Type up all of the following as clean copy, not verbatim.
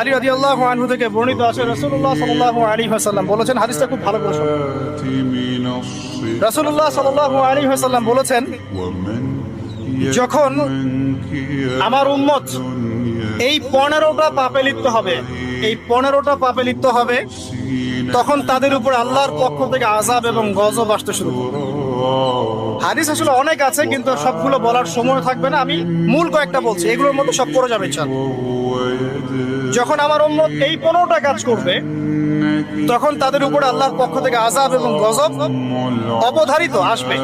আলী রাদিয়াল্লাহু আনহু থেকে বর্ণিত আছে রাসূলুল্লাহ সাল্লাল্লাহু আলাইহি ওয়াসাল্লাম বলেছেন, হাদিসটা খুব ভালো করে শুনুন। রাসূলুল্লাহ সাল্লাল্লাহু আলাইহি ওয়াসাল্লাম বলেছেন, যখন আমার উম্মত এই 15টা পাপে লিপ্ত হবে, এই 15টা পাপে লিপ্ত হবে, তখন তাদের উপর আল্লাহর পক্ষ থেকে আযাব এবং গজব আসতে শুরু করবে। হাদিস আসলে অনেক আছে, কিন্তু সবগুলো বলার সময় থাকবে না, আমি মূল কয়েকটা বলছি, এগুলোর মধ্যে সব পড়ে যাবে ইনশাআল্লাহ। যখন আমার উম্মত এই 15টা কাজ করবে, তখন তাদের উপর আল্লাহর পক্ষ থেকে আযাব এবং গজব অবধারিত আসবে।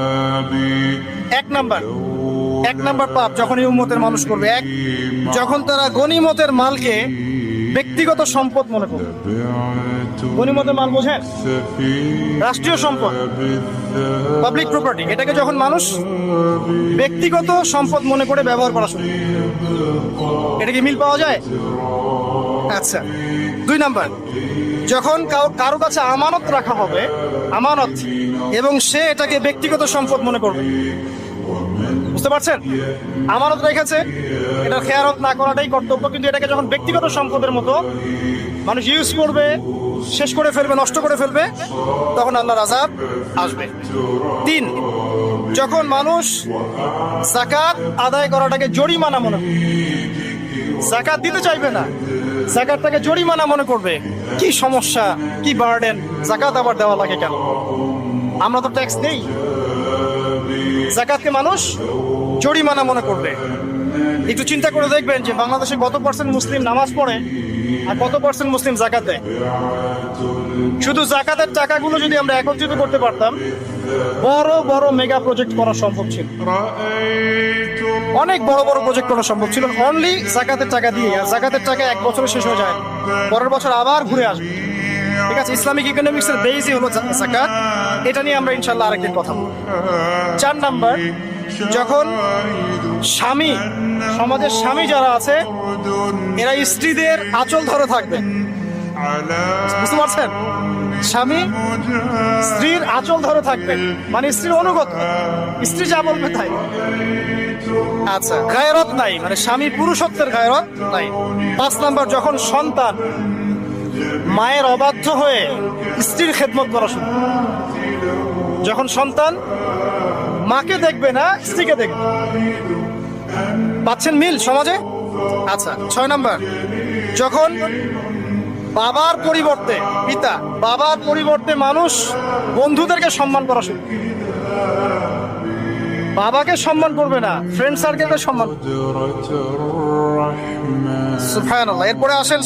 এক নাম্বার পাপ যখন এই উম্মতের মানুষ করবে, যখন তারা গনিমতের মালকে ব্যক্তিগত সম্পদ মনে করবে। গনিমতের মাল বোঝেন? রাষ্ট্রীয় সম্পদ, পাবলিক প্রপার্টি, এটাকে যখন মানুষ ব্যক্তিগত সম্পদ মনে করে ব্যবহার করা শুরু, এটা কি মিল পাওয়া যায়? আচ্ছা। 2 নাম্বার, যখন কারো কাছে আমানত রাখা হবে, আমানত, এবং সে এটাকে ব্যক্তিগত সম্পদ মনে করবে। বুঝতে পারছেন? আমানত রেখেছে, এটা খেয়ানত না করাটাই কর্তব্য, কিন্তু এটাকে যখন ব্যক্তিগত সম্পদের মতো মানুষ ইউজ করবে, শেষ করে ফেলবে, নষ্ট করে ফেলবে, তখন আল্লাহর আযাব আসবে। 3, যখন মানুষ যাকাত আদায় করাটাকে জরিমানা মনে করবে, যাকাত দিতে চাইবে না, যাকাতটাকে জরিমানা মনে করবে। কি সমস্যা, কি বার্ডেন, যাকাত আবার দেওয়া লাগে কেন? আমরা তো ট্যাক্স দেই। যাকাতকে মানুষ জরিমানা মনে করবে। একটু চিন্তা করে দেখবেন যে বাংলাদেশে কত % মুসলিম নামাজ পড়ে আর কত % মুসলিম যাকাত দেয়। শুধু যাকাতের টাকাগুলো যদি আমরা একত্রিত করতে পারতাম, বড় বড় মেগা প্রজেক্ট করা সম্ভব ছিল, অনেক বড় বড় প্রজেক্ট করা সম্ভব ছিল, অনলি যাকাতের টাকা দিয়ে। আর যাকাতের টাকা 1 বছরে শেষ হয়ে যায়, পরের বছর আবার ঘুরে আসবে। ঠিক আছে, ইসলামিক ইকোনমিক্সের বেসই হলো যাকাত। এটা নিয়ে আমরা ইনশাআল্লাহ আরেকদিন কথা বলবো। 4 নাম্বার, যখন স্বামী, সমাজের স্বামী যারা আছে, এরা স্ত্রীদের আঁচল ধরে থাকবে। বুঝতে পারছেন? স্বামী স্ত্রীর আঁচল ধরে থাকবে, মানে স্ত্রীর অনুগত, স্ত্রী যা বলবে তাই। আচ্ছা, গায়রত নাই, মানে স্বামী পুরুষত্বের গায়রত নাই। 5 নাম্বার, যখন সন্তান মায়ের অবাধ্য হয়ে স্ত্রীর খেদমত করা শুরু, যখন সন্তান মাকে দেখবে না, স্ত্রীকে দেখবে। পাচ্ছেন মিল সমাজে? আচ্ছা। 6 নাম্বার, যখন বাবার পরিবর্তে, পিতা, বাবার পরিবর্তে মানুষ বন্ধুদেরকে সম্মান করা শুরু, বাবাকে সম্মান করবে না, ফ্রেন্ড সার্কেলকে সম্মান। সুবহানাল্লাহ। এরপরে আসেন